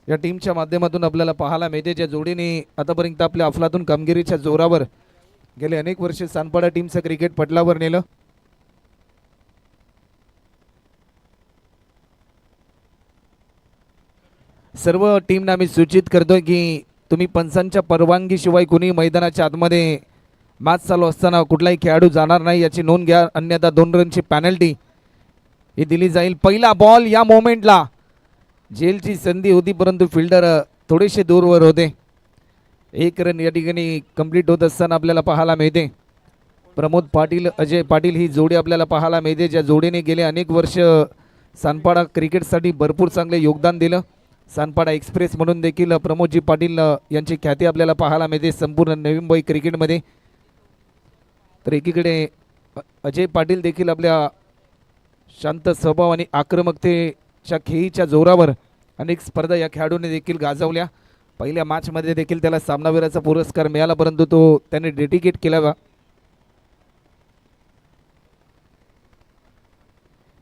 या टीमच्या माध्यमातून आपल्याला पाहायला मिळते, ज्या जोडीने आतापर्यंत आपल्या अफलातून कामगिरीच्या जोरावर गेले अनेक वर्ष सानपाडा टीमचं क्रिकेट पटलावर नेलं. सर्व टीमना आम्ही सूचित करतोय की तुम्ही पंचांच्या परवानगीशिवाय कुणी मैदानाच्या आतमध्ये मॅच चालू असताना कुठलाही खेळाडू जाणार नाही याची नोंद घ्या, अन्यथा 2 रनची पेनल्टी ही दिली जाईल. पहिला बॉल या मोमेंटला जेलची संधी होती परंतु फिल्डर थोडेसे दूरवर होते. 1 रन या ठिकाणी कंप्लीट होत असताना आपल्याला पाहायला मिळते. प्रमोद पाटील अजय पाटील ही जोडी आपल्याला पाहायला मिळते, ज्या जोडीने गेले अनेक वर्ष सानपाडा क्रिकेटसाठी भरपूर चांगले योगदान दिलं. सानपाडा एक्सप्रेस म्हणून देखील प्रमोदजी पाटील यांची ख्याती आपल्याला पाहायला मिळते संपूर्ण नवी मुंबई क्रिकेटमध्ये. तर एकीकडे अजय पाटील देखील आपल्या शांत स्वभाव आणि आक्रमकतेच्या खेळीच्या जोरावर अनेक स्पर्धा या खेळाडूने देखील गाजवल्या. पहिल्या मॅचमध्ये देखील त्याला सामनावीराचा पुरस्कार मिळाला परंतु तो त्याने डेडिकेट केला.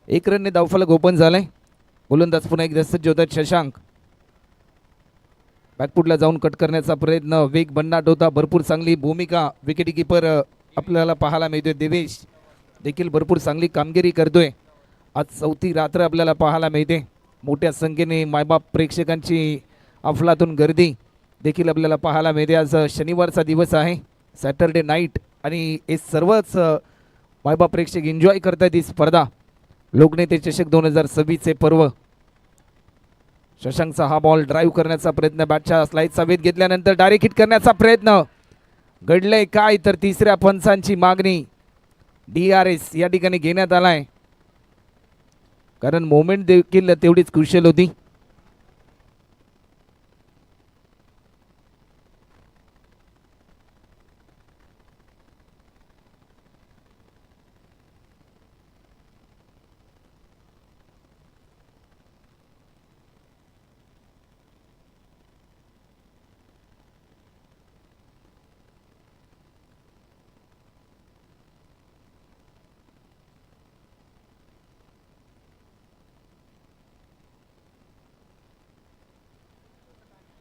1 रनने धावफलक ओपन झालाय. गोलंदाज पुन्हा एकदा सज्ज होतात शशांक. बॅकफुटला जाऊन कट करण्याचा प्रयत्न, वेग भन्नाट होता, भरपूर चांगली भूमिका. विकेट कीपर आपल्याला पाहायला मिळतोय देवेश देखील भरपूर चांगली कामगिरी करतोय. आज 4थी रात्र आपल्याला पाहायला मिळते. मोठ्या संख्येने मायबाप प्रेक्षकांची अफलातून गर्दी देखील आपल्याला पाहायला मिळते. आज शनिवारचा दिवस आहे, सॅटरडे नाईट, आणि हे सर्वच मायबाप प्रेक्षक एन्जॉय करतात ही स्पर्धा. लोकनेते चषक 2026चे पर्व. शशांकचा हा बॉल ड्राईव्ह करण्याचा प्रयत्न, बॅटच्या स्लाइडचा वेध घेतल्यानंतर डायरेक्ट हिट करण्याचा प्रयत्न. घडलंय काय तर तिसऱ्या पंचांची मागणी DRS या ठिकाणी घेण्यात आलाय, कारण मोमेंट देखील तेवढीच क्रुशियल होती.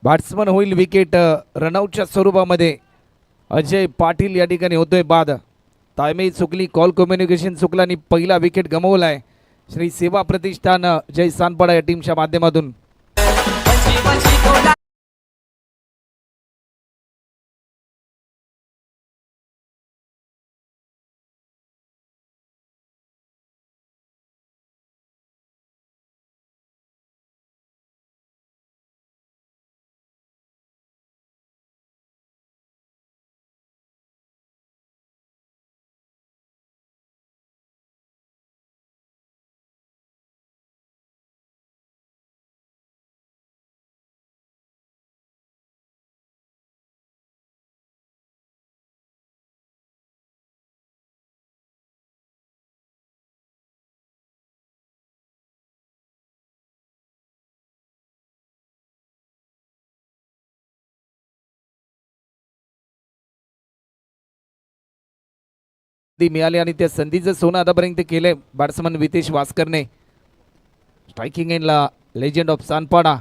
बॅट्समन होईल विकेट रनआउटच्या स्वरूपामध्ये. अजय पाटील या ठिकाणी होतोय बाद. ताळमेळ चुकली, कॉल कम्युनिकेशन चुकला आणि पहिला विकेट गमावलाय श्री सेवा प्रतिष्ठान जय सानपाडा या टीमच्या माध्यमातून. मिळाली आणि त्या संधीचं सोनं आतापर्यंत केलंय बॅट्समन वितेश वास्करने. स्ट्रायकिंग एंडला legend of Sanpada,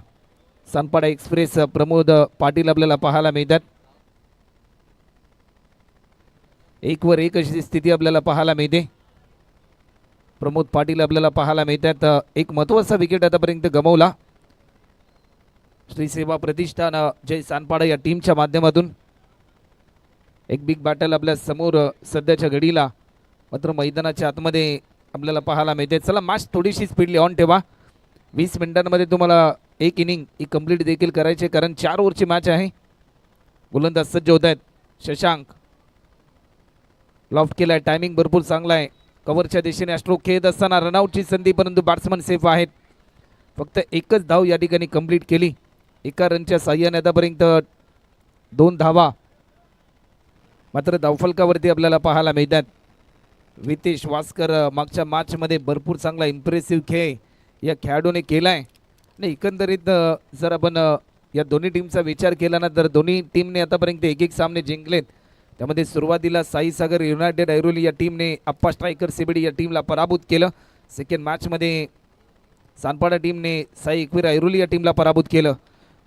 Sanpada express Pramod Patil आपल्याला पाहायला मिळतात. 1 वर 1 अशी स्थिती आपल्याला पाहायला मिळते. प्रमोद पाटील आपल्याला पाहायला मिळतात. एक महत्त्वाचा विकेट आतापर्यंत गमावला श्री सेवा प्रतिष्ठान जय सानपाडा या टीमच्या माध्यमातून. एक बिग बॅटल आपल्या समोर सध्याच्या घडीला, मात्र मैदानाच्या आतमध्ये आपल्याला पाहायला मिळते. चला मॅच थोडीशी स्पीडली ऑन ठेवा. 20 मिनिटांमध्ये तुम्हाला एक इनिंग ही कंप्लीट देखील करायचे, कारण 4 ओव्हरची मॅच आहे. गोलंदाज सज्ज होत आहेत. शशांक लॉफ्ट केलाय, टायमिंग भरपूर चांगला आहे. कव्हरच्या दिशेने स्ट्रोक खेळत असताना रनआउटची संधी, परंतु बॅट्समन सेफ आहेत. फक्त एकच धाव या ठिकाणी कंप्लीट केली. 1 रनच्या साह्याने आतापर्यंत 2 धावा मात्र धावफलकावरती आपल्याला पाहायला मिळतात. वितेश वास्कर मागच्या मॅचमध्ये भरपूर चांगला इम्प्रेसिव्ह खेळ या खेळाडूने केलाय. आणि एकंदरीत जर आपण या दोन्ही टीमचा विचार केला ना, तर दोन्ही टीमने आतापर्यंत 1-1 सामने जिंकलेत. त्यामध्ये सुरुवातीला साई सागर युनायटेड ऐरोली या टीमने अप्पा स्ट्रायकर CBD या टीमला पराभूत केलं. सेकंड मॅचमध्ये सानपाडा टीमने साई एकवीर ऐरोली या टीमला पराभूत केलं.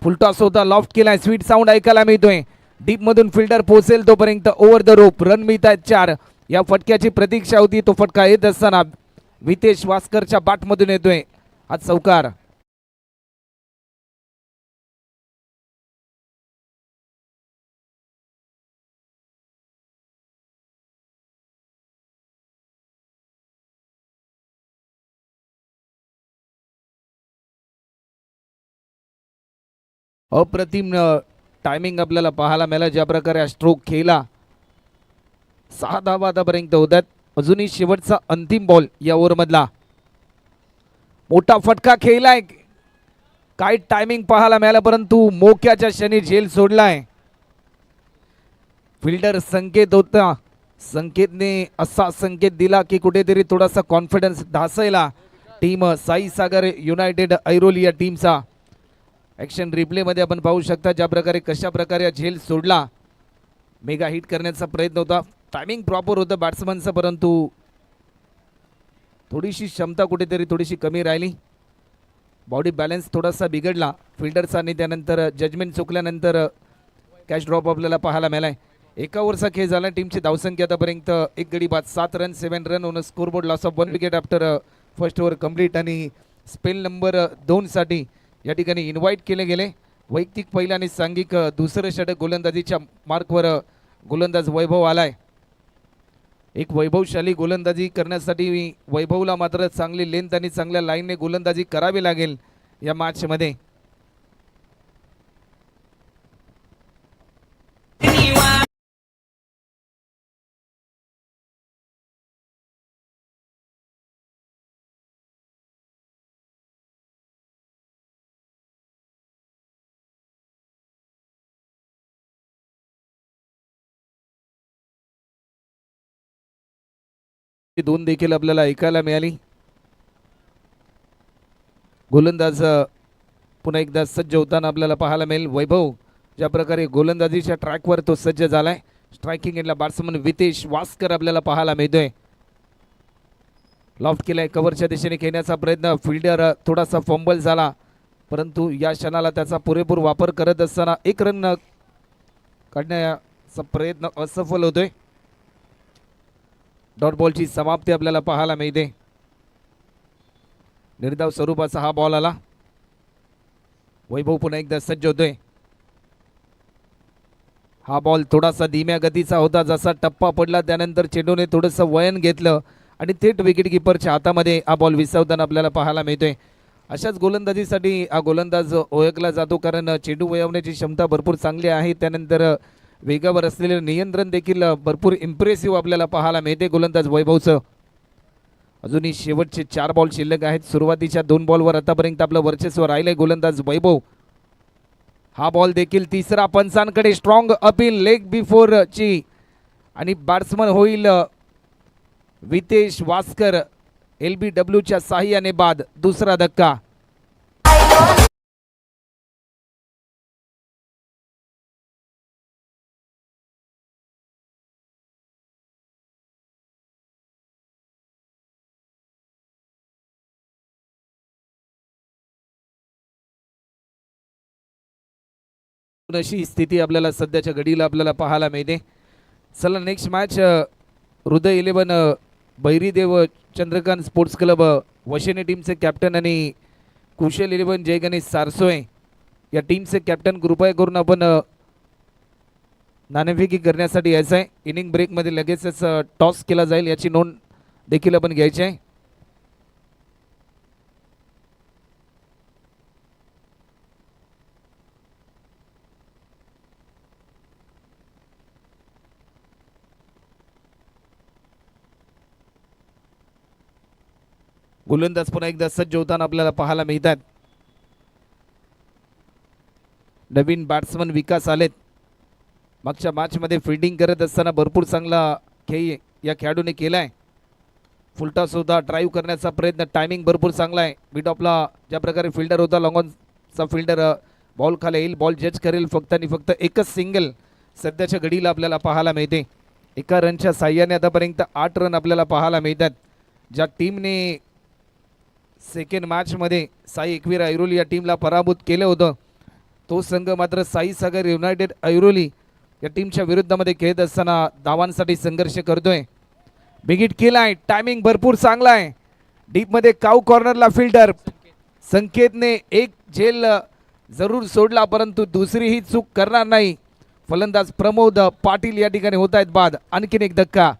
फुलटॉस होता, लॉफ्ट केलाय, स्वीट साऊंड ऐकायला मिळतोय. डीप मधून फिल्डर पोहोचेल तोपर्यंत ओव्हर द रोप रन मिळत आहेत 4. या फटक्याची प्रतीक्षा होती. तो फटका येत असताना वितेश वास्करच्या बाट मधून येतोय आज चौकार. अप्रतिम टायमिंग आपल्याला पाहायला मिळाला. ज्या प्रकारे हा स्ट्रोक खेळला, 6 धावा आतापर्यंत होतात. अजूनही शेवटचा अंतिम बॉल या ओव्हर मधला. मोठा फटका खेळलाय, काय टायमिंग पाहायला मिळाला, परंतु मोक्याच्या क्षणी झेल सोडलाय. फिल्डर संकेत होता, संकेतने असा संकेत दिला की कुठेतरी थोडासा कॉन्फिडन्स ढासळला टीम साई सागर युनायटेड ऐरोली या टीमचा. ॲक्शन रिप्ले मध्ये आपण पाहू शकता ज्या प्रकारे कशा प्रकारे झेल सोडला. मेगा हिट करण्याचा प्रयत्न होता, टायमिंग प्रॉपर होतं बॅट्समनचं, परंतु थोडीशी क्षमता कुठेतरी थोडीशी कमी राहिली. बॉडी बॅलन्स थोडासा बिघडला फिल्डरचा आणि त्यानंतर जजमेंट चुकल्यानंतर कॅच ड्रॉप आपल्याला पाहायला मिळालाय. एका ओव्हरचा खेळ झाला. टीमची धावसंख्या आतापर्यंत 1 गडी बाद, 7 run, 7 run on scoreboard, loss of 1 wicket after first over complete. आणि स्पेल नंबर 2 साठी या ठिकाणी इन्व्हाइट केले गेले. वैयक्तिक पहिला आणि सांघिक दुसरं षटक गोलंदाजीच्या मार्कवर गोलंदाज वैभव आलाय. एक वैभवशाली गोलंदाजी करण्यासाठी वैभवला मात्र चांगली लेंथ आणि चांगल्या लाईनने गोलंदाजी करावी लागेल या मॅचमध्ये. दोन देखील आपल्याला ऐकायला मिळाली. गोलंदाज पुन्हा एकदा सज्ज होताना आपल्याला पाहायला मिळेल. वैभव ज्या प्रकारे गोलंदाजीच्या ट्रॅकवर तो सज्ज झालाय. स्ट्रायकिंग एंडला बॅट्समन वितेश वास्कर आपल्याला पाहायला मिळतोय. लॉफ्ट केलाय, कव्हरच्या दिशेने खेळण्याचा प्रयत्न, फिल्डर थोडासा फंबल झाला, परंतु या क्षणाला त्याचा पुरेपूर वापर करत असताना 1 रन काढण्याचा प्रयत्न असफल होतोय. डॉट बॉलची समाप्ती आपल्याला पाहायला मिळते. निर्धाव स्वरूपाचा हा बॉल आला. वैभव पुन्हा एकदा सज्ज होतोय. हा बॉल थोडासा धीम्या गतीचा होता. जसा टप्पा पडला त्यानंतर चेंडूने थोडंसं वळण घेतलं आणि थेट विकेट किपरच्या हातामध्ये हा बॉल विसावताना आपल्याला पाहायला मिळतोय. अशाच गोलंदाजीसाठी हा गोलंदाज ओळखला जातो, कारण चेंडू वळवण्याची क्षमता भरपूर चांगली आहे. त्यानंतर वेगावर असलेले नियंत्रण देखील भरपूर इम्प्रेसिव्ह आपल्याला पाहायला मिळते गोलंदाज वैभवचं. अजूनही शेवटचे 4 बॉल शिल्लक आहेत. सुरुवातीच्या 2 बॉलवर आतापर्यंत आपलं वर्चस्व राहिलंय गोलंदाज वैभव. हा बॉल देखील तिसरा पंचांकडे, स्ट्रॉंग अपील लेग बिफोर ची आणि बॅट्समन होईल वितेश वास्कर. LBWच्या साह्याने बाद दुसरा धक्का. अशी स्थिती आपल्याला सध्याच्या घडीला आपल्याला पाहायला मिळते. चला नेक्स्ट मॅच हृदय 11 भैरीदेव चंद्रकांत स्पोर्ट्स क्लब वशिने टीमचे कॅप्टन आणि कुशल 11 जय गणेश सारसोय या टीमचे कॅप्टन. कृपया करून आपण नाणेफेकी करण्यासाठी यायचं आहे. इनिंग ब्रेकमध्ये लगेचच टॉस केला जाईल याची नोंद देखील आपण घ्यायची आहे. गोलंदाज पुन्हा एकदा सज्ज होताना आपल्याला पाहायला मिळतात. नवीन बॅट्समन विकास आलेत. मागच्या मॅचमध्ये फिल्डिंग करत असताना भरपूर चांगला खेळ या खेळाडूने केलाय. फुलटॉस होता, ड्राईव्ह करण्याचा प्रयत्न, टायमिंग भरपूर चांगला आहे. मिड ऑफला ज्या प्रकारे फिल्डर होता, लॉंग ऑनचा फिल्डर बॉल खाली येईल, बॉल जज करेल. फक्त आणि फक्त एकच सिंगल सध्याच्या घडीला आपल्याला पाहायला मिळते. एका रनच्या साह्याने आतापर्यंत 8 रन आपल्याला पाहायला मिळतात. ज्या टीमने सेकंड मॅचमध्ये साई एकवीर ऐरोली या टीमला पराभूत केलं होतं तो संघ मात्र साई सागर युनायटेड ऐरोली या टीमच्या विरुद्धामध्ये खेळत असताना धावांसाठी संघर्ष करतोय. बिगिट केलाय, टायमिंग भरपूर चांगला आहे. डीप मध्ये काऊ कॉर्नरला फिल्डर संकेतने एक झेल जरूर सोडला, परंतु दुसरी ही चूक करणार नाही. फलंदाज प्रमोद पाटील या ठिकाणी होत आहेत बाद. आणखीन एक धक्का.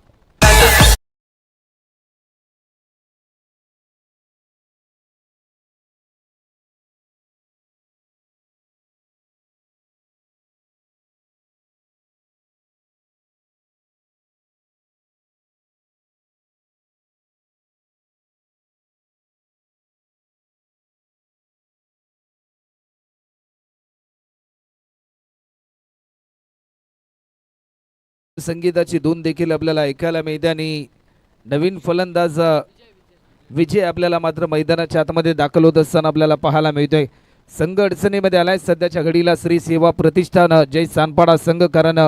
संगीताची धून देखील आपल्याला ऐकायला मिळते आणि नवीन फलंदाज विजय आपल्याला मात्र मैदानाच्या आतमध्ये दाखल होत असताना आपल्याला पाहायला मिळतोय. संघ अडचणीमध्ये आलाय सध्याच्या घडीला. श्री सेवा प्रतिष्ठान जय सानपाडा संघ, कारण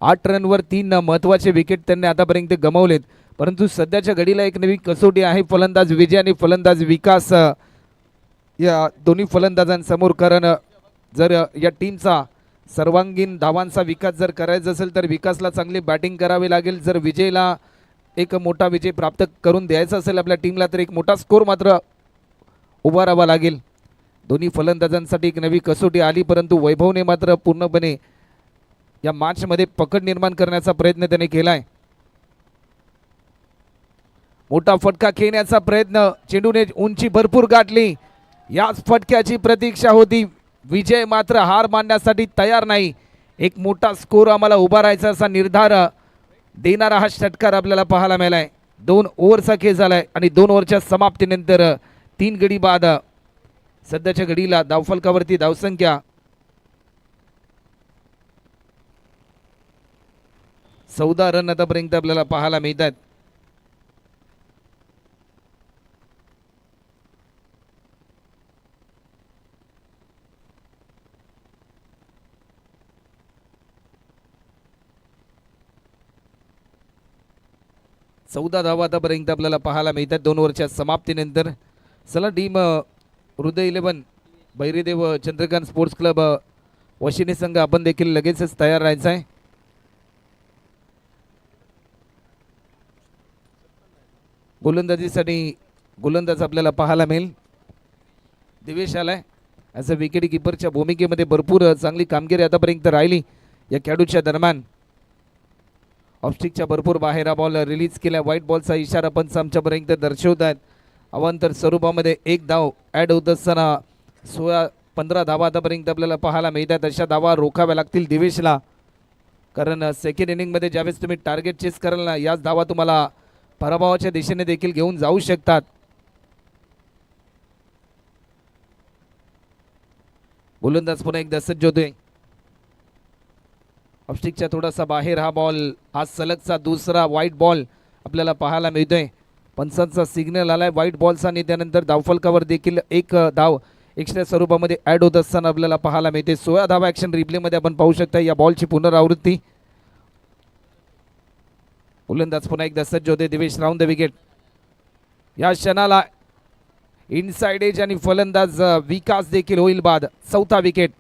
8 रनवर 3 महत्त्वाचे विकेट त्यांनी आतापर्यंत गमावलेत. परंतु सध्याच्या घडीला एक नवी कसोटी आहे फलंदाज विजय आणि फलंदाज विकास या दोन्ही फलंदाजांसमोर. कारण जर या टीमचा सर्वांगीण धावांचा विकास जर करायचा असेल तर विकासला चांगली बॅटिंग करावी लागेल. जर विजयला एक मोठा विजय प्राप्त करून द्यायचा असेल आपल्या टीमला तर एक मोठा स्कोर मात्र उभारावा लागेल. दोन्ही फलंदाजांसाठी एक नवी कसोटी आली, परंतु वैभवने मात्र पूर्णपणे या मॅचमध्ये पकड निर्माण करण्याचा प्रयत्न त्याने केलाय. मोठा फटका खेळण्याचा प्रयत्न, चेंडूने उंची भरपूर गाठली. याच फटक्याची प्रतीक्षा होती. विजय मात्र हार मानण्यासाठी तयार नाही. एक मोठा स्कोर आम्हाला उभारायचा असा निर्धार देणारा हा षटकार आपल्याला पाहायला मिळालाय. 2 ओव्हरचा खेळ झालाय आणि 2 ओव्हरच्या समाप्तीनंतर 3 गडी बाद. सध्याच्या घडीला धावफलकावरती धावसंख्या 14 रन आतापर्यंत आपल्याला पाहायला मिळतात. धावा आतापर्यंत आपल्याला पाहायला मिळतात 2 ओव्हरच्या समाप्तीनंतर. चला टीम हृदय 11 भैरीदेव चंद्रकांत स्पोर्ट्स क्लब वशिनी संघ आपण देखील लगेचच तयार राहायचं आहे. गोलंदाजीसाठी गोलंदाज आपल्याला पाहायला मिळेल. दिवेश आलाय ॲज अ विकेट किपरच्या भूमिकेमध्ये. भरपूर चांगली कामगिरी आतापर्यंत राहिली या खेळाडूच्या दरम्यान. ऑफस्टिकच्या भरपूर बाहेर हा बॉल रिलीज केला. व्हाईट बॉलचा इशारा पंच आमच्यापर्यंत दर्शवत आहेत. अवांतर स्वरूपामध्ये एक धाव ॲड होत असताना 15 धावा आतापर्यंत आपल्याला पाहायला मिळतात. अशा धावा रोखाव्या लागतील दिवेशला, कारण सेकंड इनिंगमध्ये ज्यावेळेस तुम्ही टार्गेट चेस कराल ना, याच धावा तुम्हाला पराभवाच्या दिशेने देखील घेऊन जाऊ शकतात. गोलंदाज पुन्हा एकदा सज्ज होतोय. ऑफस्टिकच्या थोडासा बाहेर हा बॉल, हा सलगचा दुसरा व्हाईट बॉल आपल्याला पाहायला मिळतोय. पंचांचा सिग्नल आलाय व्हाईट बॉलचा आणि त्यानंतर धावफलकावर देखील एक धाव एक्स्ट्रा स्वरूपामध्ये ॲड होत असताना आपल्याला पाहायला मिळते. 16 धावा ॲक्शन रिप्लेमध्ये आपण पाहू शकता या बॉलची पुनरावृत्ती. गोलंदाज पुन्हा एकदा सज्ज होते. Divesh round the wicket. या क्षणाला इनसाइड एज आणि फलंदाज विकास देखील होईल बाद. 4था विकेट.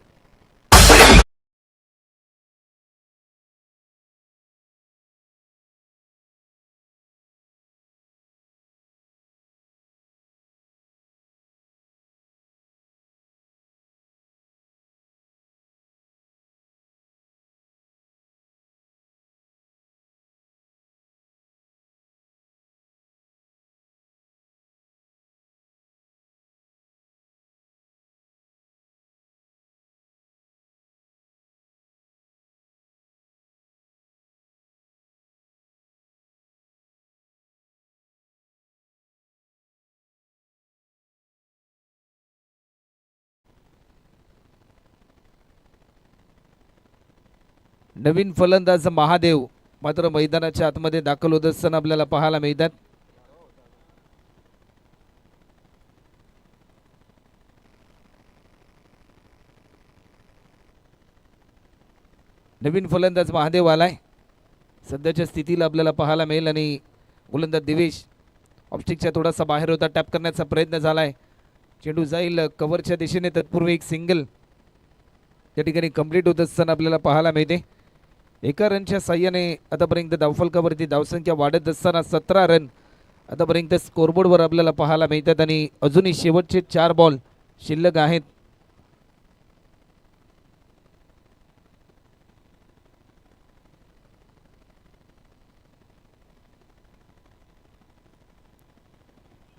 नवीन फलंदाज महादेव मात्र मैदानाच्या आतमध्ये दाखल होत असताना आपल्याला पाहायला मिळतात. नवीन फलंदाज महादेव आलाय. सध्याच्या स्थितीला आपल्याला पाहायला मिळेल आणि गोलंदाज दिवेश ऑफस्टिकच्या थोडासा बाहेर होता. टॅप करण्याचा प्रयत्न झालाय. चेंडू जाईल कव्हरच्या दिशेने, तत्पूर्वी एक सिंगल. त्या ठिकाणी कंप्लीट होत असताना आपल्याला पाहायला मिळते. एका रनच्या साह्याने आतापर्यंत धावफलकावरती धावसंख्या वाढत असताना 17 रन आतापर्यंत स्कोरबोर्डवर आपल्याला पाहायला मिळतात आणि अजूनही शेवटचे 4 बॉल शिल्लक आहेत.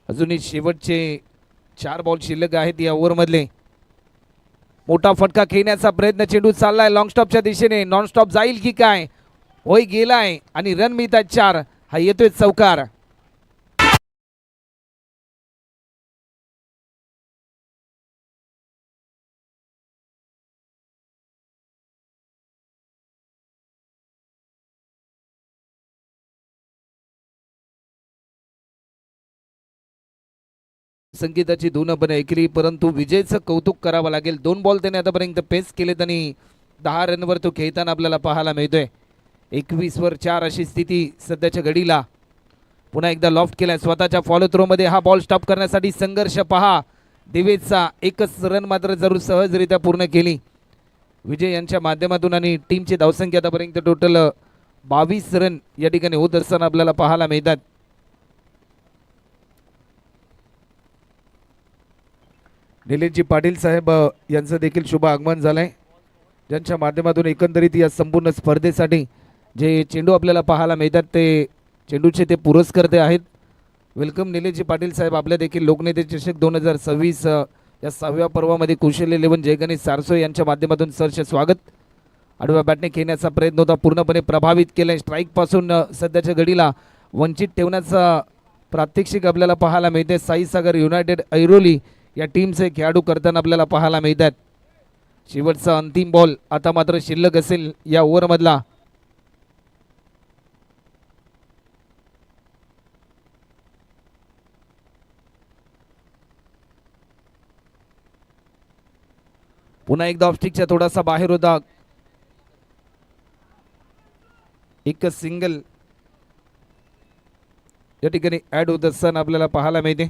अजूनही शेवटचे 4 बॉल शिल्लक आहेत या ओव्हरमधले. मोठा फटका खेळण्याचा प्रयत्न, चेंडू चाललाय लॉंग स्टॉपच्या दिशेने. नॉन स्टॉप जाईल की काय, होय गेलाय आणि रन मिळतात 4. हा येतोय चौकार. संगीताची धून आपण ऐकली, परंतु विजयचं कौतुक करावं लागेल. 2 बॉल त्याने आतापर्यंत पेस केलेत आणि 10 रनवर तो खेळताना आपल्याला पाहायला मिळतोय. 21 वर 4 अशी स्थिती सध्याच्या घडीला. पुन्हा एकदा लॉफ्ट केलाय स्वतःच्या फॉलो थ्रो मध्ये. हा बॉल स्टॉप करण्यासाठी संघर्ष पहा दिवेशचा. एकच रन मात्र जरूर सहजरित्या पूर्ण केली विजय यांच्या माध्यमातून आणि टीमची धावसंख्या आतापर्यंत टोटल 22 रन या ठिकाणी होत असताना आपल्याला पाहायला मिळतात. निलेशजी पाटील साहेब यांचं देखील शुभ आगमन झालंय, ज्यांच्या माध्यमातून एकंदरीत या संपूर्ण स्पर्धेसाठी जे चेंडू आपल्याला पाहायला मिळतात ते चेंडूचे ते पुरस्कर्ते आहेत. वेलकम निलेशजी पाटील साहेब. आपल्या देखील लोकनेते चषक 2026 या 6व्या पर्वामध्ये कुशल 11 जय गणेश सारसो यांच्या माध्यमातून सरचे स्वागत. आडव्या बॅटने खेळण्याचा प्रयत्न होता, पूर्णपणे प्रभावित केलाय. स्ट्राईकपासून सध्याच्या घडीला वंचित ठेवण्याचा प्रात्यक्षिक आपल्याला पाहायला मिळते. साईसागर युनायटेड ऐरोली या टीमचे खेळाडू करताना आपल्याला पाहायला मिळतात. शेवटचा अंतिम बॉल आता मात्र शिल्लक असेल या ओव्हरमधला. पुन्हा एकदा ऑफस्टिकच्या थोडासा बाहेर होता. एक सिंगल या ठिकाणी ऍड होत असताना आपल्याला पाहायला मिळते.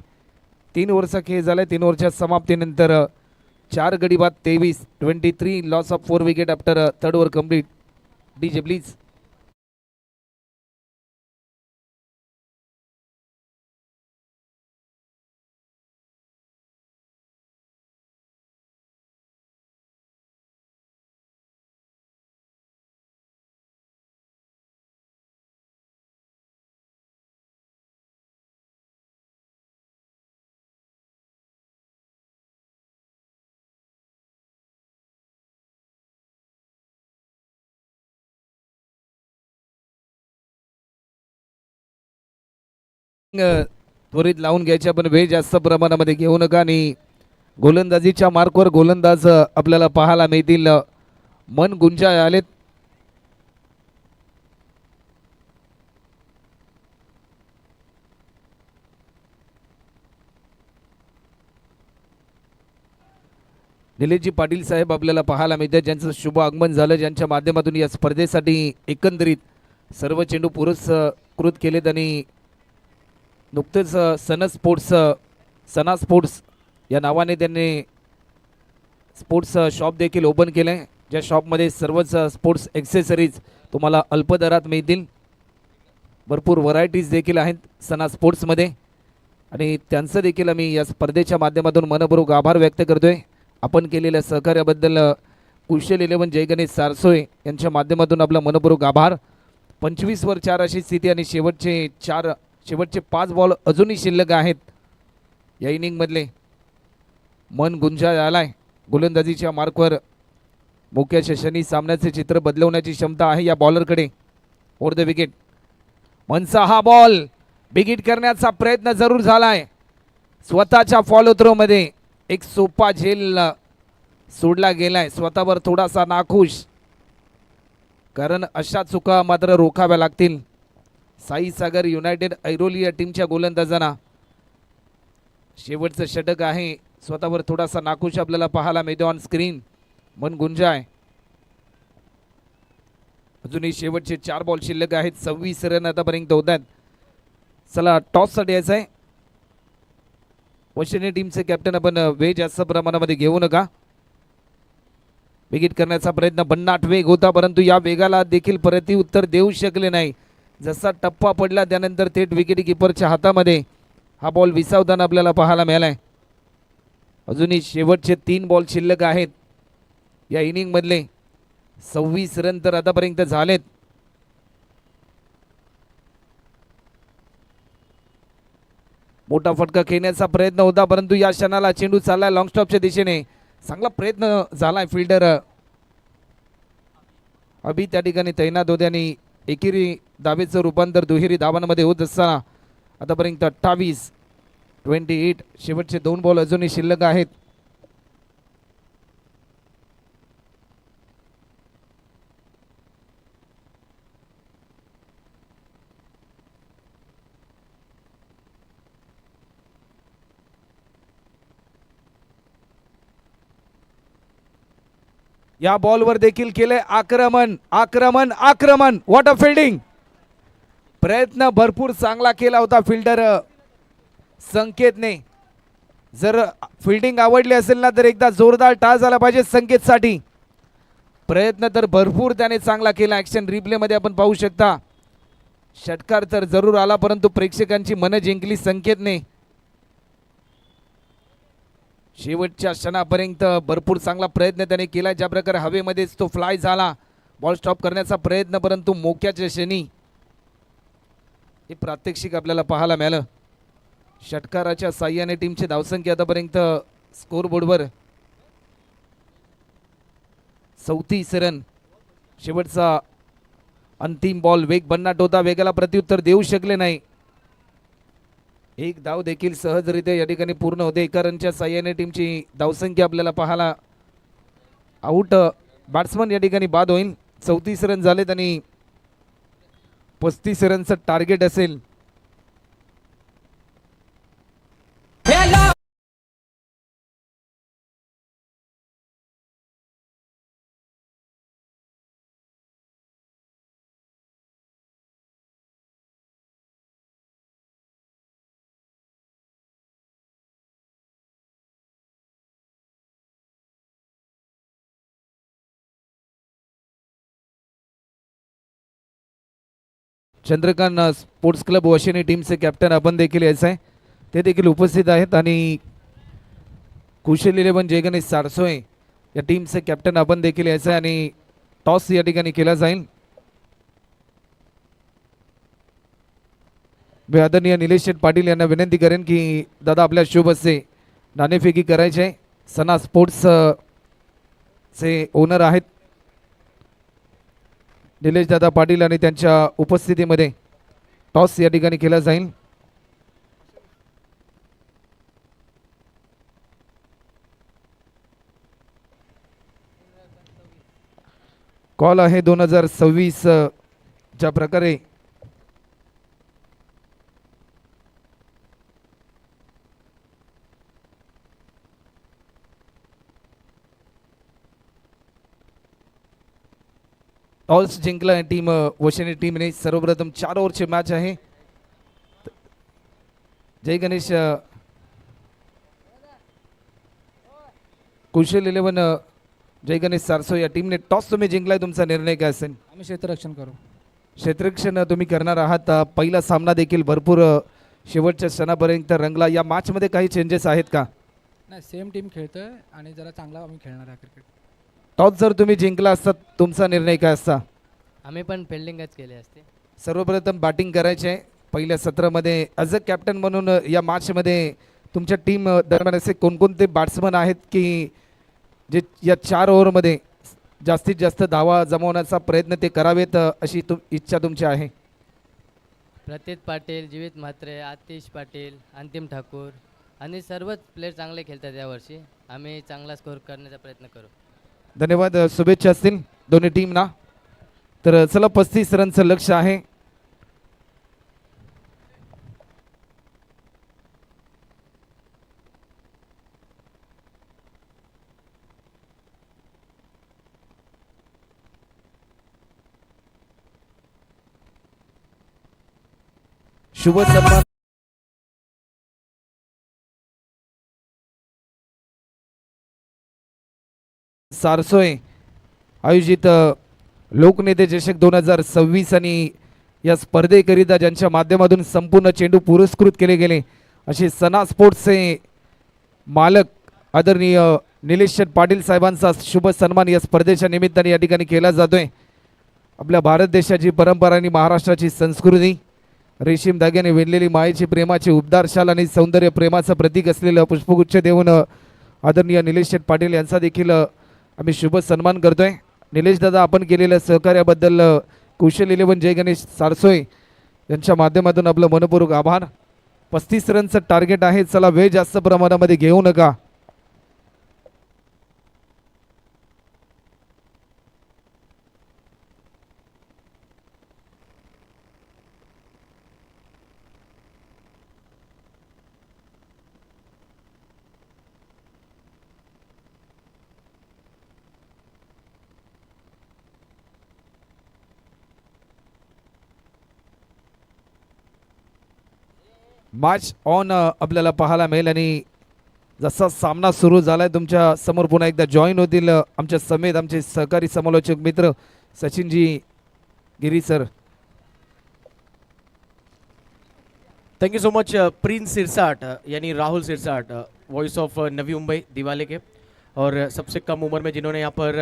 3 ओव्हरचा खेळ झालाय. 3 ओव्हरच्या समाप्तीनंतर 4 गडी बाद 23 loss of 4 wicket after 3rd over complete. DJ please. त्वरित लावून घ्यायचे पण वेळ जास्त प्रमाणामध्ये घेऊ नका आणि गोलंदाजीच्या मार्कवर गोलंदाज आपल्याला पाहायला मिळतील. मन गुंजाय आलेत. निलेशजी पाटील साहेब आपल्याला पाहायला मिळतात, ज्यांचं शुभ आगमन झालं, ज्यांच्या माध्यमातून या स्पर्धेसाठी एकंदरीत सर्व चेंडू पुरस्कृत केलेत आणि नुकतेच सना स्पोर्ट्स या नावाने त्यांनी स्पोर्ट्स शॉप देखील ओपन केलं आहे, ज्या शॉपमध्ये सर्वच स्पोर्ट्स ॲक्सेसरीज तुम्हाला अल्प दरात मिळतील. भरपूर व्हरायटीज देखील आहेत सना स्पोर्ट्समध्ये आणि त्यांचं देखील आम्ही या स्पर्धेच्या माध्यमातून मनपूर्वक आभार व्यक्त करतोय. आपण केलेल्या सहकार्याबद्दल कुशल 11 जय गणेश सारसोय यांच्या माध्यमातून आपला मनपूर्वक आभार. 25 वर 4 अशी स्थिती आणि शेवटचे 5 बॉल अजूनही शिल्लक आहेत या इनिंगमधले. मन गुंजाय आलाय. गोलंदाजीच्या मार्कवर मोक्या शशानी सामन्याचे चित्र बदलवण्याची क्षमता आहे या बॉलरकडे. ओव्हर द विकेट मनचा हा बॉल बिगिट करण्याचा प्रयत्न जरूर झालाय. स्वतःच्या फॉलो थ्रो मध्ये एक सोपा झेल सोडला गेलाय. स्वतःवर थोडासा नाखुश, कारण अशा चुका मात्र रोखाव्या लागतील. साईसागर युनायटेड ऐरोली या टीमच्या गोलंदाजांना शेवटचं षटक आहे. स्वतःवर थोडासा नाखुश आपल्याला पाहायला मिळतो ऑन स्क्रीन. मन गुंजाय. अजूनही शेवटचे 4 बॉल शिल्लक आहेत. 26 रन आतापर्यंत होतात. चला टॉससाठी यायचं आहे. वशिने टीमचे कॅप्टन आपण वेळ जास्त प्रमाणामध्ये घेऊ नका. विकेट करण्याचा प्रयत्न, भन्नाट वेग होता परंतु या वेगाला देखील प्रति उत्तर देऊ शकले नाही. जसा टप्पा पडला त्यानंतर थेट विकेट किपरच्या हातामध्ये हा बॉल विसावताना आपल्याला पाहायला मिळालाय. अजूनही शेवटचे 3 बॉल शिल्लक आहेत या इनिंग मधले. 26 रन तर आतापर्यंत झालेत. मोठा फटका खेळण्याचा प्रयत्न होता परंतु या क्षणाला चेंडू चाललाय लॉंग स्टॉपच्या दिशेने. चांगला प्रयत्न झालाय फिल्डर अभि त्या ठिकाणी तैनात होते आणि एकेरी धावेचं रूपांतर दुहेरी धावांमध्ये होत असताना आतापर्यंत 28 शेवटचे 2 बॉल अजूनही शिल्लक आहेत. या बॉलवर देखील केले आक्रमण आक्रमण आक्रमण. What a fielding. प्रयत्न भरपूर चांगला केला होता फिल्डर संकेतने. जर फिल्डिंग आवडली असेल ना तर एकदा जोरदार टाळ झाला पाहिजे संकेतसाठी. प्रयत्न तर भरपूर त्याने चांगला केला. ॲक्शन रिप्लेमध्ये आपण पाहू शकता. षटकार तर जरूर आला परंतु प्रेक्षकांची मन जिंकली संकेतने. शेवटच्या क्षणापर्यंत भरपूर चांगला प्रयत्न त्याने केला. ज्या प्रकारे हवेमध्येच तो फ्लाय झाला बॉल स्टॉप करण्याचा प्रयत्न परंतु मोक्याच्या क्षणी हे प्रात्यक्षिक आपल्याला पाहायला मिळालं. षटकाराच्या साह्याने टीमची धावसंख्या आतापर्यंत स्कोरबोर्डवर 34 रन. शेवटचा अंतिम बॉल वेग भन्नाट होता. वेगाला प्रत्युत्तर देऊ शकले नाही. एक धाव देखील सहजरित्या या ठिकाणी पूर्ण होते. एका रनच्या साह्याने टीमची धावसंख्या आपल्याला पाहायला आउट बॅट्समन या ठिकाणी बाद होईल. 34 रन झालेत आणि 35 रनचं टार्गेट असेल. चंद्रकांत स्पोर्ट्स क्लब वशिनी टीमचे कॅप्टन आपण देखील यायचं आहे ते देखील उपस्थित आहेत आणि कुशल 11 जय गणेश सारसोय या टीमचे कॅप्टन आपण देखील यायचं आहे आणि टॉस या ठिकाणी केला जाईल. मी आदरणीय निलेश शेठ पाटील यांना विनंती करेन की दादा आपल्या शुभ हस्ते नाणेफेकी करायची आहे. सना स्पोर्ट्स चे ओनर आहेत निलेश दादा पाटील आणि त्यांच्या उपस्थितीमध्ये टॉस या ठिकाणी केला जाईल. कॉल आहे 2026 ज्या प्रकारे टॉस जिंकला टीम वशिनी टीमने. सर्वप्रथम 4 ओव्हरची मॅच आहे. जय गणेश कुशल 11 जय गणेश सारसो या टीमने टॉस तुम्ही जिंकलाय. तुमचा निर्णय काय असेल? आम्ही क्षेत्ररक्षण करू. क्षेत्ररक्षण तुम्ही करणार आहात. पहिला सामना देखील भरपूर शेवटच्या क्षणापर्यंत रंगला. या मॅचमध्ये काही चेंजेस आहेत का? नाही, सेम टीम खेळतोय आणि जरा चांगला आम्ही खेळणार आहे क्रिकेट. टॉस जर तुम्ही जिंकला असता तुमचा निर्णय काय असता? आम्ही पण फिल्डिंगच केली असते. सर्वप्रथम बॅटिंग करायचे आहे पहिल्या सत्रामध्ये. ॲज अ कॅप्टन म्हणून या मॅचमध्ये तुमच्या टीम दरम्यान असे कोणकोणते बॅट्समन आहेत की जे या 4 ओव्हरमध्ये जास्तीत जास्त धावा जमवण्याचा प्रयत्न ते करावेत अशी इच्छा तुमची आहे? प्रतीत पाटील, जीवित म्हात्रे, आतिश पाटील, अंतिम ठाकूर आणि सर्वच प्लेयर चांगले खेळतात यावर्षी. आम्ही चांगला स्कोर करण्याचा प्रयत्न करू. धन्यवाद. शुभेच्छा असतील दोन्ही टीमना. तर चला 35 रनचं लक्ष्य आहे. शुभ सन्मान सारसोय आयोजित लोकनेते चषक 2026 आणि या स्पर्धेकरिता ज्यांच्या माध्यमातून संपूर्ण चेंडू पुरस्कृत केले गेले असे सना स्पोर्ट्सचे मालक आदरणीय निलेश शेठ पाटील साहेबांचा शुभ सन्मान या स्पर्धेच्या निमित्ताने या ठिकाणी केला जातोय. आपल्या भारत देशाची परंपरा आणि महाराष्ट्राची संस्कृती रेशीम धाग्याने विणलेली मायेची प्रेमाची उबदार शाल आणि सौंदर्य प्रेमाचं प्रतीक असलेलं पुष्पगुच्छ देऊन आदरणीय निलेश शेठ पाटील यांचा देखील आम्ही शुभ सन्मान करतोय. निलेश दादा, आपण केलेल्या सहकार्याबद्दल कुशल 11 जय गणेश सारसोय यांच्या माध्यमातून आपलं मनपूर्वक आभार. 35 रनचं टार्गेट आहे. चला, वेळ जास्त प्रमाणामध्ये घेऊ नका. मॅच ऑन आपल्याला पाहायला मिळेल आणि जसा सामना सुरू झालाय तुमच्या समोर पुन्हा एकदा जॉईन होतील आमच्या समेत आमचे सहकारी समालोचक मित्र Sachinji Giri sir. Thank you so much Prince Sirsat यानी राहुल सिरसाट, वॉइस ऑफ नवी मुंबई दिवाले के, और सबसे कम उम्र में जिन्होंने यहाँ पर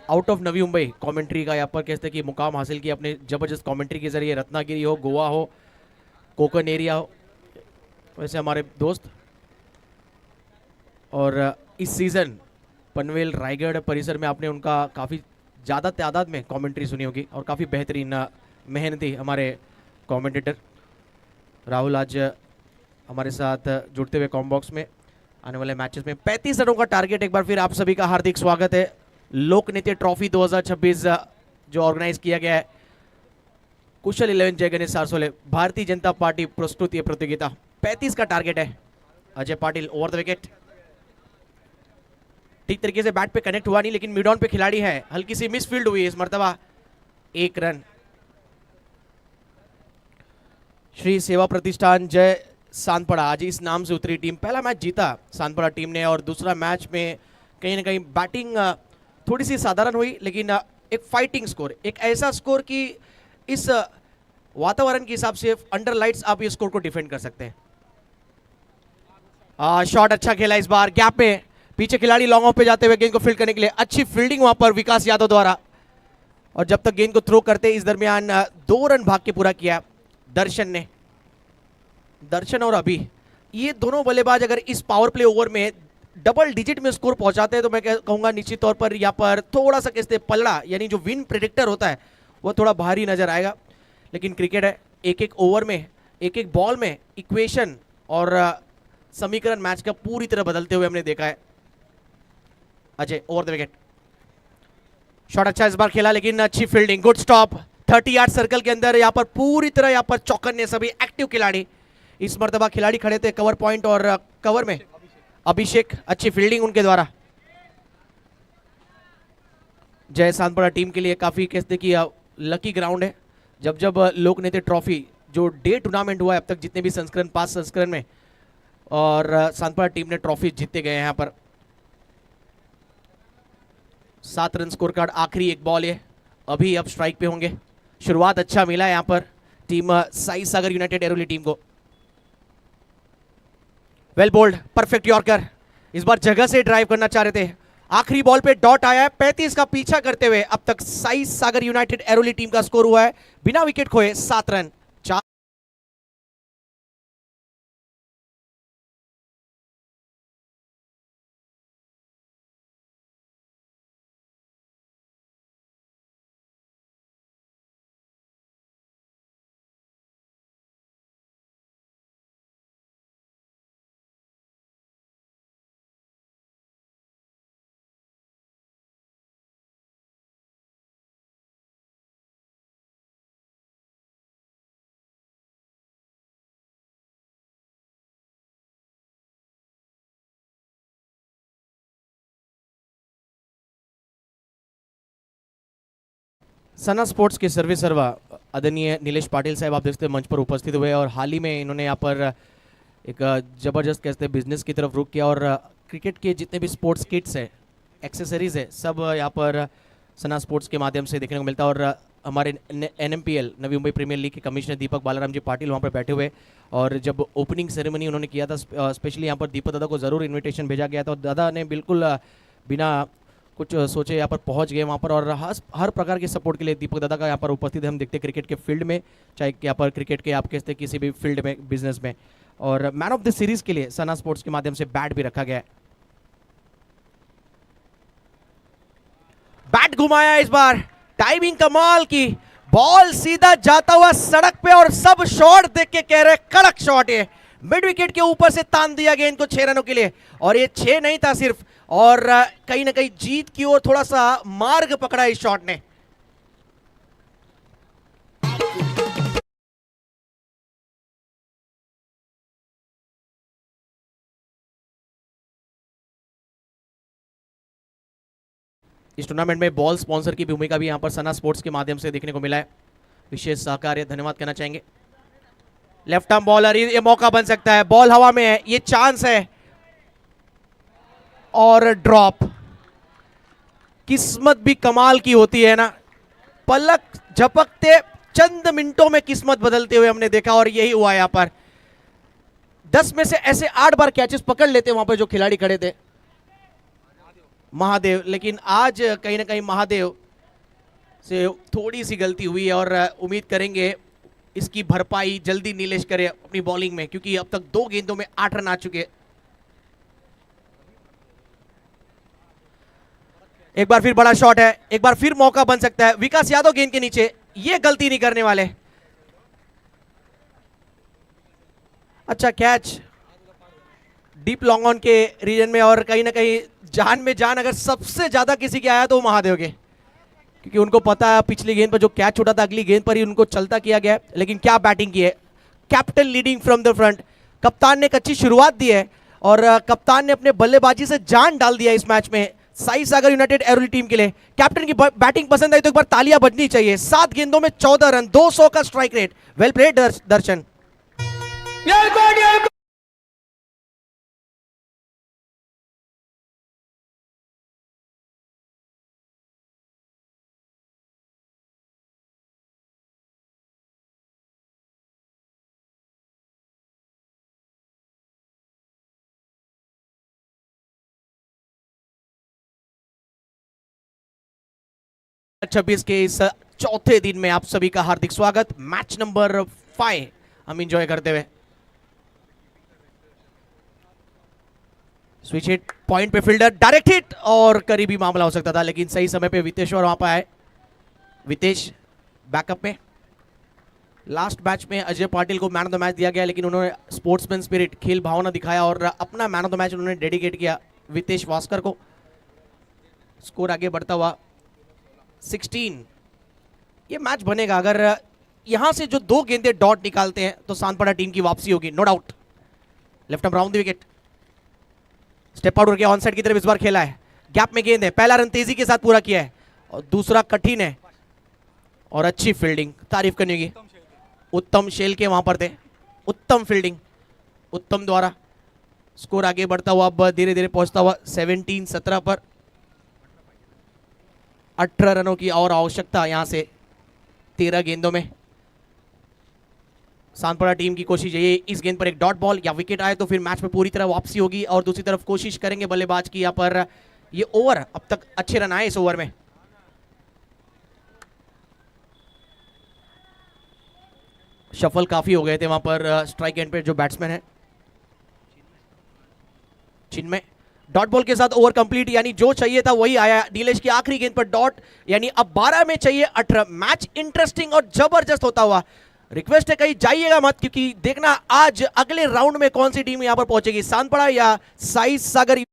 out of Navi Mumbai commentary का यहाँ पर कहते हैं कि मुकाम हासिल किया अपने जबरदस्त कमेंट्री के जरिए. रत्नागिरी हो, गोवा हो, कोकण एरिया हो, वैसे हमारे दोस्त. और इस सीज़न पनवेल रायगढ़ परिसर में आपने उनका काफ़ी ज़्यादा तादाद में कमेंट्री सुनी होगी और काफ़ी बेहतरीन मेहनती हमारे कमेंटेटर राहुल आज हमारे साथ जुड़ते हुए कॉम्बॉक्स में आने वाले मैचेस में 35 रनों का टारगेट. एक बार फिर आप सभी का हार्दिक स्वागत है. लोकनेते ट्रॉफी 2026 जो ऑर्गेनाइज किया गया है कुशल 11 जय गणेश सारसोले भारतीय जनता पार्टी प्रस्तुत ये प्रतियोगिता. 35 का टारगेट है. Ajay Patil over the wicket, ठीक तरीके से बैट पे कनेक्ट हुआ नहीं, लेकिन मिड ऑन पे खिलाड़ी है. हल्की सी मिसफील्ड हुई इस मर्तबा. 1 रन. श्री सेवा प्रतिष्ठान जय सांतपड़ा आज इस नाम से उतरी टीम. पहला मैच जीता सांतपड़ा टीम ने और दूसरा मैच में कहीं ना कहीं बैटिंग थोड़ी सी साधारण हुई, लेकिन एक फाइटिंग स्कोर, एक ऐसा स्कोर कि इस वातावरण के हिसाब से अंडर लाइट्स आप ये स्कोर को डिफेंड कर सकते हैं. शॉट अच्छा खेला इस बार, गैप में पीछे खिलाड़ी लॉन्ग ऑफ पे जाते हुए गेंद को फील्ड करने के लिए. अच्छी फील्डिंग वहां पर विकास यादव द्वारा, और जब तक गेंद को थ्रो करते इस दरमियान 2 रन भाग के पूरा किया दर्शन ने. दर्शन और अभी ये दोनों बल्लेबाज अगर इस पावर प्ले ओवर में डबल डिजिट में स्कोर पहुंचाते हैं तो मैं कहूंगा निश्चित तौर पर यहाँ पर थोड़ा सा कहते पलड़ा यानी जो विन प्रेडिक्टर होता है वो थोड़ा भारी नजर आएगा. लेकिन क्रिकेट है, एक एक ओवर में, एक एक बॉल में इक्वेशन और समीकरण मैच का पूरी तरह बदलते हुए हमने देखा है. Ajay over the wicket, shot अच्छा इस बार खेला, लेकिन अच्छी fielding, good stop. 30 yard circle के अंदर यहाँ पर पूरी तरह यहाँ पर चौकन्ने सभी एक्टिव खिलाड़ी. इस मर्तबा खिलाड़ी खड़े थे कवर पॉइंट और कवर में अभिषेक, अच्छी फील्डिंग उनके द्वारा. जय सांतपड़ा टीम के लिए काफी कहते कि लकी ग्राउंड है. जब जब लोकनेते ट्रॉफी जो डे टूर्नामेंट हुआ है अब तक जितने भी संस्करण 5 संस्करण में, और सांतपड़ा टीम ने ट्रॉफी जीतते गए हैं यहाँ पर. 7 रन स्कोर कार्ड. आखिरी एक बॉल है, अभी अब स्ट्राइक पे होंगे. शुरुआत अच्छा मिला है यहाँ पर team Sai Sagar united Airoli team को. वेल बोल्ड, परफेक्ट यॉर्कर. इस बार जगह से ड्राइव करना चाह रहे थे. आखिरी बॉल पे डॉट आया है. 35 का पीछा करते हुए अब तक साई सागर यूनाइटेड एरोली टीम का स्कोर हुआ है बिना विकेट खोए 7 रन. सना स्पोर्ट्स के सर्वे सर्वा आदरणीय नीलेश पाटिल साहब आप देखते मंच पर उपस्थित हुए, और हाल ही में इन्होंने यहाँ पर एक ज़बरदस्त कहते हैं बिजनेस की तरफ रुख किया, और क्रिकेट के जितने भी स्पोर्ट्स किट्स हैं, एक्सेसरीज है, सब यहाँ पर सना स्पोर्ट्स के माध्यम से देखने को मिलता है। और हमारे NMPL Navi Mumbai premier league के कमिश्नर दीपक बालाराम जी पाटिल वहाँ पर बैठे हुए, और जब ओपनिंग सेरेमनी उन्होंने किया था स्पेशली यहाँ पर दीपक दादा को ज़रूर इन्विटेशन भेजा गया था, और दादा ने बिल्कुल बिना कुछ सोचे यहाँ पर पहुँच गए वहाँ पर, और हर प्रकार के सपोर्ट के लिए दीपक दादा का यहाँ पर उपस्थित है। हम देखते हैं क्रिकेट के फील्ड में, चाहे यहाँ पर क्रिकेट के आप कहते किसी भी फील्ड में, बिजनेस में। और मैन ऑफ द सीरीज के लिए सना स्पोर्ट्स के माध्यम से बैट भी रखा गया है। बैट घुमाया इस बार, टाइमिंग कमाल की, बॉल सीधा जाता हुआ सड़क पे, और सब शॉट देख के कह रहे कड़क शॉट है। मिड विकेट के ऊपर से तान दिया गया इनको 6 रनों के लिए, और ये 6 नहीं था सिर्फ, और कहीं ना कहीं जीत की ओर थोड़ा सा मार्ग पकड़ा इस शॉट ने। इस टूर्नामेंट में बॉल स्पॉन्सर की भूमिका भी यहां पर सना स्पोर्ट्स के माध्यम से देखने को मिला है। विशेष सहकार्य धन्यवाद कहना चाहेंगे। लेफ्ट आर्म बॉलर, ये मौका बन सकता है, बॉल हवा में है, ये चांस है, और ड्रॉप। किस्मत भी कमाल की होती है ना, पलक झपकते चंद मिनटों में किस्मत बदलते हुए हमने देखा, और यही हुआ यहां पर। 10 में से ऐसे 8 बार कैचेस पकड़ लेते वहां पर जो खिलाड़ी खड़े थे महादेव, लेकिन आज कहीं ना कहीं महादेव से थोड़ी सी गलती हुई है, और उम्मीद करेंगे इसकी भरपाई जल्दी नीलेश करे अपनी बॉलिंग में, क्योंकि अब तक 2 गेंदों में 8 रन आ चुके। एक बार फिर बड़ा शॉट है, एक बार फिर मौका बन सकता है। विकास यादव गेंद के नीचे, ये गलती नहीं करने वाले। अच्छा कैच डीप लॉन्ग ऑन के रीजन में, और कहीं ना कहीं जान में जान अगर सबसे ज्यादा किसी के आया तो वो महादेव के, क्योंकि उनको पता है पिछली गेंद पर जो कैच छूटा था अगली गेंद पर ही उनको चलता किया गया। लेकिन क्या बैटिंग की है, captain leading from the front. कप्तान ने एक अच्छी शुरुआत दी है, और कप्तान ने अपने बल्लेबाजी से जान डाल दिया इस मैच में साई सागर यूनाइटेड एरोली टीम के लिए। कैप्टन की बैटिंग पसंद आई तो एक बार तालियां बजनी चाहिए। 7 गेंदों में 14 रन, 200 का स्ट्राइक रेट। वेल प्लेड दर्शन। छब्बीस के इस चौथे दिन में आप सभी का हार्दिक स्वागत। मैच नंबर 5 हम इंजॉय करते हुए। स्विच हिट, पॉइंट पे फील्डर, डायरेक्ट हिट, और करीबी मामला हो सकता था, लेकिन सही समय पे वितेश्वर वहां पर आए। वितेश बैकअप में। लास्ट मैच में अजय पाटिल को मैन ऑफ द मैच दिया गया, लेकिन उन्होंने स्पोर्ट्समैन स्पिरिट, खेल भावना दिखाया, और अपना मैन ऑफ द मैच उन्होंने डेडिकेट किया वितेश वास्कर को। स्कोर आगे बढ़ता हुआ 16। ये मैच बनेगा अगर यहां से जो 2 गेंदे डॉट निकालते हैं तो सांतपड़ा टीम की वापसी होगी, no doubt. Left arm round the wicket, step out करके ऑन साइड की तरफ इस बार खेला है। गैप में गेंद है, पहला रन तेजी के साथ पूरा किया है, और दूसरा कठिन है, और अच्छी फील्डिंग तारीफ करने की। उत्तम शेल के वहां पर थे, उत्तम फील्डिंग उत्तम द्वारा। स्कोर आगे बढ़ता हुआ अब धीरे धीरे पहुंचता हुआ 17-17 पर। 18 रनों की और आवश्यकता यहां से 13 गेंदों में। सांतपड़ा टीम की कोशिश ये इस गेंद पर एक डॉट बॉल या विकेट आए तो फिर मैच में पूरी तरह वापसी होगी, और दूसरी तरफ कोशिश करेंगे बल्लेबाज की यहां पर। ये ओवर अब तक अच्छे रन आए इस ओवर में। शफल काफी हो गए थे वहां पर स्ट्राइक एंड पे जो बैट्समैन है चिन्मय। डॉट बॉल के साथ ओवर कंप्लीट, यानी जो चाहिए था वही आया। नीलेश की आखिरी गेंद पर डॉट, यानी अब 12 में चाहिए 18। मैच इंटरेस्टिंग और जबरदस्त होता हुआ। रिक्वेस्ट है कहीं जाइएगा मत, क्योंकि देखना आज अगले राउंड में कौन सी टीम यहां पर पहुंचेगी, सांतपड़ा या साई सागर।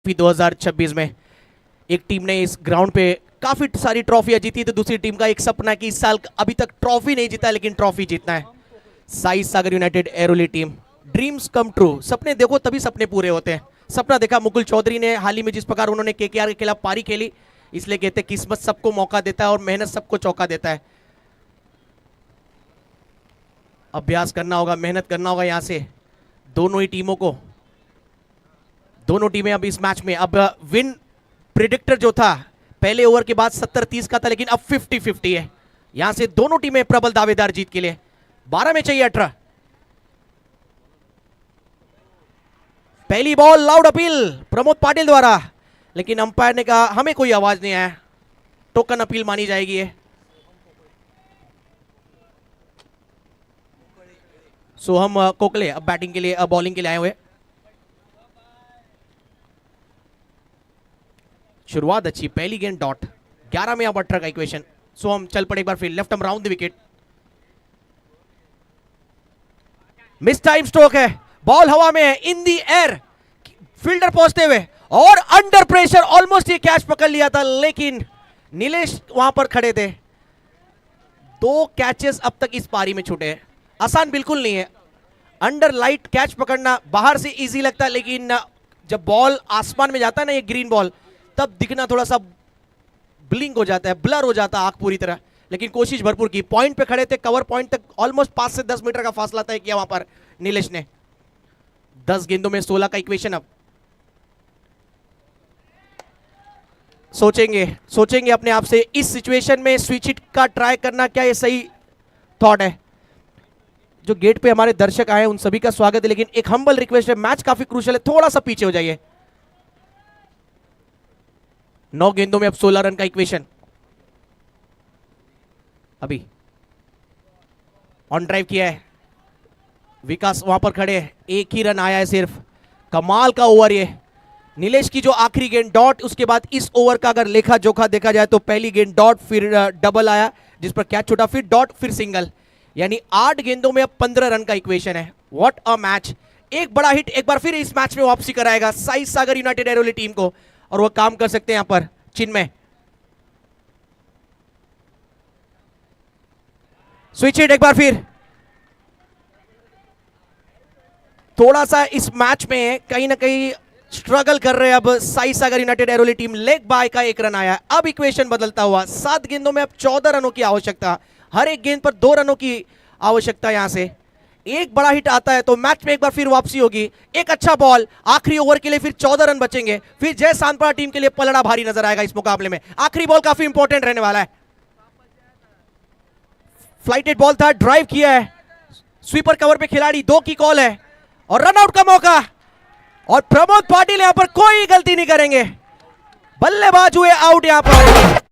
2026 में एक टीम ने इस ग्राउंड पे काफी सारी ट्रॉफियां जीती, तो दूसरी टीम का एक सपना है कि इस साल अभी तक ट्रॉफी नहीं जीता लेकिन ट्रॉफी जीतना है। Sai Sagar united Airoli team, dreams come true, सपने देखो तभी सपने पूरे होते हैं। सपना देखा मुकुल चौधरी ने हाल ही में, जिस प्रकार उन्होंने केकेआर के खिलाफ पारी खेली, इसलिए कहते हैं किस्मत सबको मौका देता है और मेहनत सबको चौका देता है। अभ्यास करना होगा, मेहनत करना होगा यहाँ से दोनों ही टीमों को। दोनों टीमें अब इस मैच में, अब विन प्रिडिक्टर जो था पहले ओवर के बाद 70-30 का था, लेकिन अब 50-50 है। यहां से दोनों टीमें प्रबल दावेदार जीत के लिए। 12 में चाहिए 18। पहली ball, loud appeal Pramod Patil द्वारा, लेकिन अंपायर ने कहा हमें कोई आवाज नहीं आया, टोकन अपील मानी जाएगी है। सोहम कोकले अब बैटिंग के लिए, अब बॉलिंग के लिए आए हुए। शुरुआत अच्छी, पहली गेंद डॉट। 11 में अब 18 का इक्वेशन। सोहम चल पड़े एक बार फिर, left arm round the wicket. Miss time stroke है, बॉल हवा में है, इन दी एयर, फील्डर पहुंचते हुए और अंडर प्रेशर ऑलमोस्ट ये कैच पकड़ लिया था, लेकिन नीलेश वहां पर खड़े थे। 2 कैचेस अब तक इस पारी में छूटे हैं। आसान बिल्कुल नहीं है, अंडर लाइट कैच पकड़ना बाहर से इजी लगता है, लेकिन जब बॉल आसमान में जाता है ना, ये ग्रीन बॉल, तब दिखना थोड़ा सा ब्लिंक हो जाता है, ब्लर हो जाता है आंख पूरी तरह। लेकिन कोशिश भरपूर की, पॉइंट पे खड़े थे, कवर पॉइंट तक ऑलमोस्ट 5 से 10 मीटर का फासला तय किया वहां पर नीलेश ने। 10 गेंदों में 16 का इक्वेशन। अब सोचेंगे अपने आप से, इस सिचुएशन में स्विच हिट का ट्राई करना क्या ये सही थॉट है? जो गेट पे हमारे दर्शक आए उन सभी का स्वागत है, लेकिन एक हम्बल रिक्वेस्ट है, मैच काफी क्रूशियल है, थोड़ा सा पीछे हो जाइए। 9 गेंदों में अब 16 रन का इक्वेशन। अभी ऑन ड्राइव किया है विकास, वहां पर खड़े हैं, एक ही रन आया है सिर्फ। कमाल का ओवर ये, नीलेश की जो आखिरी गेंद डॉट, उसके बाद इस ओवर का अगर लेखा जोखा देखा जाए तो पहली गेंद डॉट, फिर डबल आया जिस पर कैच छूटा, फिर डॉट, फिर सिंगल, यानी 8 गेंदों में अब 15 रन का इक्वेशन है। What a match! एक बड़ा हिट एक बार फिर इस मैच में वापसी कराएगा साई सागर यूनाइटेड एरोली टीम को, और वो काम कर सकते हैं यहां पर चिन्मय। स्विच हिट एक बार फिर। थोड़ा सा इस मैच में कहीं ना कहीं स्ट्रगल कर रहे हैं अब Sai Sagar united Airoli team. Leg bye का 1 रन आया, अब इक्वेशन बदलता हुआ। 7 गेंदों में अब 14 रनों की आवश्यकता, हर एक गेंद पर 2 रनों की आवश्यकता। यहां से एक बड़ा हिट आता है तो मैच में एक बार फिर वापसी होगी। एक अच्छा बॉल आखिरी ओवर के लिए, फिर 14 रन बचेंगे, फिर जय सांतपाड़ा टीम के लिए पलड़ा भारी नजर आएगा इस मुकाबले में। आखिरी बॉल काफी इंपॉर्टेंट रहने वाला है। फ्लाइटेड बॉल था, ड्राइव किया है, स्वीपर कवर पे खिलाड़ी, 2 की कॉल है और रन आउट का मौका, और प्रमोद पाटिल यहां पर कोई गलती नहीं करेंगे, बल्लेबाज हुए आउट यहां पर।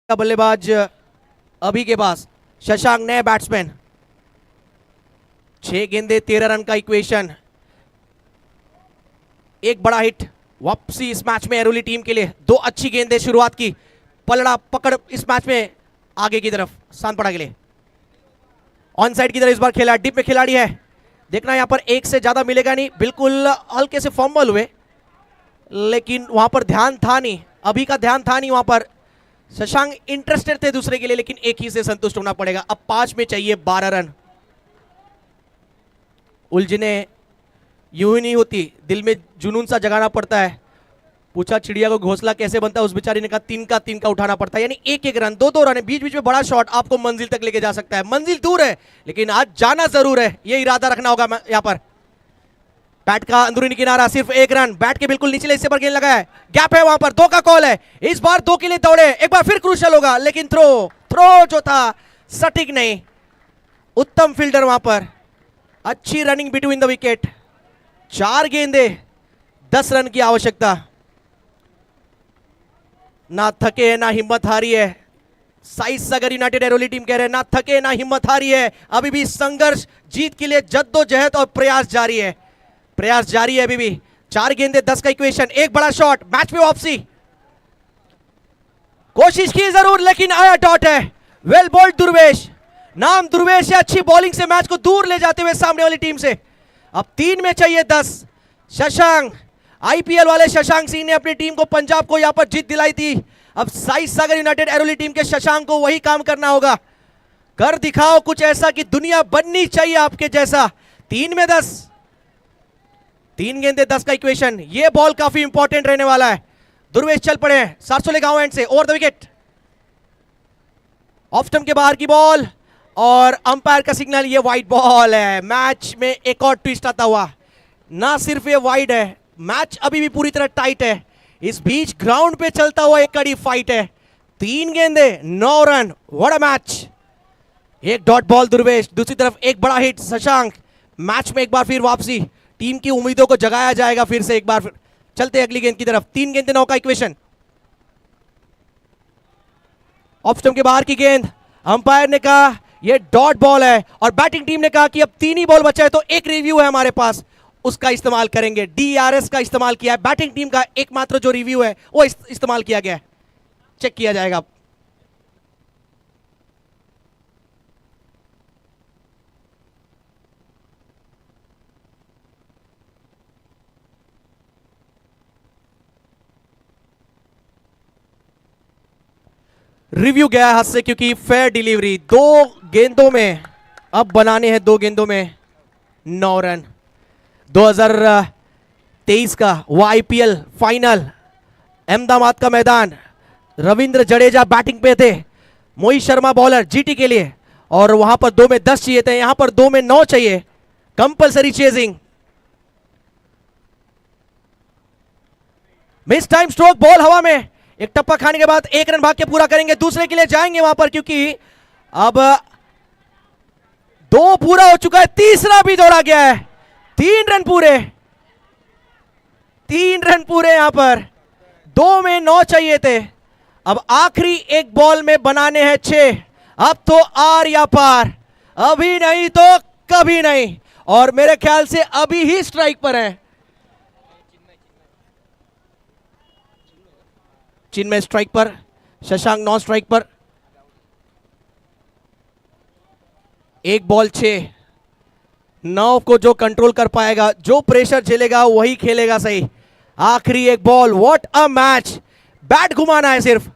का बल्लेबाज अभी के पास शशांक, नए बैट्समैन। 6 गेंदे 13 रन का इक्वेशन। एक बड़ा हिट वापसी इस मैच में एरोली टीम के लिए। 2 अच्छी गेंदें शुरुआत की, पलड़ा पकड़ इस मैच में आगे की तरफ सांतपाड़ा के लिए। ऑन साइड की तरफ इस बार खेला, डिप में खिलाड़ी है, देखना यहां पर 1 से ज्यादा मिलेगा नहीं। बिल्कुल हल्के से फंबल हुए, लेकिन वहां पर ध्यान था नहीं, अभी का ध्यान था नहीं वहां पर। शशांक इंटरेस्टेड थे दूसरे के लिए, लेकिन एक ही से संतुष्ट होना पड़ेगा। अब 5 में चाहिए 12 रन। उलझने यूं ही नहीं होती, दिल में जुनून सा जगाना पड़ता है। पूछा चिड़िया को घोंसला कैसे बनता है, उस बेचारी ने कहा तीन का उठाना पड़ता है। यानी एक एक रन, दो रन है, बीच बीच में बड़ा शॉट आपको मंजिल तक लेके जा सकता है। मंजिल दूर है लेकिन आज जाना जरूर है, ये इरादा रखना होगा यहाँ पर। बैट का अंदरूनी किनारा, सिर्फ एक रन, बैट के बिल्कुल निचले हिस्से पर गेंद लगा है, गैप है वहां पर, 2 का कॉल है। इस बार 2 के लिए दौड़े, एक बार फिर क्रूशल होगा, लेकिन थ्रो जो था सटीक नहीं। उत्तम फील्डर वहां पर, अच्छी रनिंग बिटवीन द विकेट। 4 गेंदे 10 रन की आवश्यकता। ना थके ना हिम्मत हारी है, साई सागर यूनाइटेड एरोली टीम कह रहे हैं, ना थके ना हिम्मत हारी है, अभी भी संघर्ष, जीत के लिए जद्दोजहद और प्रयास जारी है, प्रयास जारी है अभी भी। 4 गेंदे 10 का इक्वेशन, एक बड़ा शॉट, मैच में वापसी, कोशिश की जरूर लेकिन आया डॉट है। वेल बॉल्ड दुर्वेश, नाम दुर्वेश है, अच्छी बॉलिंग से मैच को दूर ले जाते हुए सामने वाली टीम से। अब 3 में चाहिए 10। शशांक, आईपीएल वाले शशांक सिंह ने अपनी टीम को, पंजाब को यहां पर जीत दिलाई थी। अब साई सागर यूनाइटेड एरोली टीम के शशांक को वही काम करना होगा। कर दिखाओ कुछ ऐसा कि दुनिया बननी चाहिए आपके जैसा। 3 में 10, 3 गेंदे 10 का इक्वेशन, ये बॉल काफी इंपॉर्टेंट रहने वाला है। दुर्वेश चल पड़े हैं सारसोले गांव एंड से, over the wicket, off stump के बाहर की बॉल और अंपायर का सिग्नल, ये वाइड बॉल है। मैच में एक और ट्विस्ट आता हुआ, ना सिर्फ ये वाइड है, मैच अभी भी पूरी तरह टाइट है। इस बीच ग्राउंड पे चलता हुआ एक कड़ी फाइट है। 3 गेंदे 9 रन, व्हाट अ मैच। एक डॉट बॉल दुर्वेश, दूसरी तरफ एक बड़ा हिट शशांक। मैच में एक बार फिर वापसी, टीम की उम्मीदों को जगाया जाएगा फिर से एक बार फिर। चलते अगली गेंद की तरफ, 3 गेंदे 9 का इक्वेशन, ऑफ स्टंप के बाहर की गेंद, अंपायर ने कहा यह डॉट बॉल है और बैटिंग टीम ने कहा कि अब 3 ही बॉल बचा है तो एक रिव्यू है हमारे पास, उसका इस्तेमाल करेंगे। DRS का इस्तेमाल किया है, बैटिंग टीम का एकमात्र जो रिव्यू है वो इस्तेमाल किया गया है, चेक किया जाएगा। रिव्यू गया हाथ से क्योंकि फेयर डिलीवरी। 2 गेंदों में अब बनाने हैं, 2 गेंदों में 9 रन। 2023 का वो IPL फाइनल, अहमदाबाद का मैदान, रविंद्र जडेजा बैटिंग पे थे, मोहित शर्मा बॉलर GT के लिए, और वहां पर 2 में 10 चाहिए थे, यहां पर 2 में 9 चाहिए। Compulsory chasing, miss time stroke, ball हवा में, एक टप्पा खाने के बाद 1 रन भाग के पूरा करेंगे, दूसरे के लिए जाएंगे वहां पर क्योंकि अब 2 पूरा हो चुका है, तीसरा भी दौड़ा गया है। 3 रन पूरे, 3 रन पूरे यहां पर, 2 में 9 चाहिए थे। अब आखिरी एक बॉल में बनाने हैं 6। अब तो आर या पार, अभी नहीं तो कभी नहीं, और मेरे ख्याल से अभी ही स्ट्राइक पर है। चिन्मय स्ट्राइक पर, शशांक नॉन स्ट्राइक पर। 1 बॉल 6, 9 को जो कंट्रोल कर पाएगा, जो प्रेशर झेलेगा वही खेलेगा सही। आखिरी एक ball, what a match. Bat घुमाना है सिर्फ,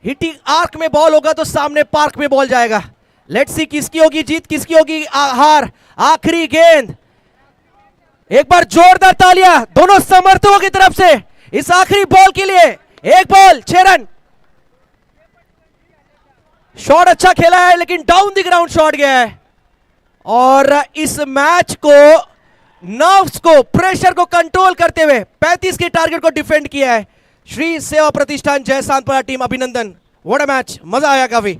हिटिंग आर्क में बॉल होगा तो सामने पार्क में बॉल जाएगा। लेट्स सी किसकी होगी जीत, किसकी होगी हार। आखिरी गेंद, एक बार जोरदार तालियां दोनों समर्थकों की तरफ से इस आखिरी बॉल के लिए। 1 बॉल 6 रन, शॉट अच्छा खेला है लेकिन डाउन द ग्राउंड शॉट गया है, और इस मैच को, नर्व्स को, प्रेशर को कंट्रोल करते हुए 35 के टारगेट को डिफेंड किया है श्री सेवा प्रतिष्ठान जय सांतपरा टीम। अभिनंदन, व्हाट अ मैच, मजा आया काफी।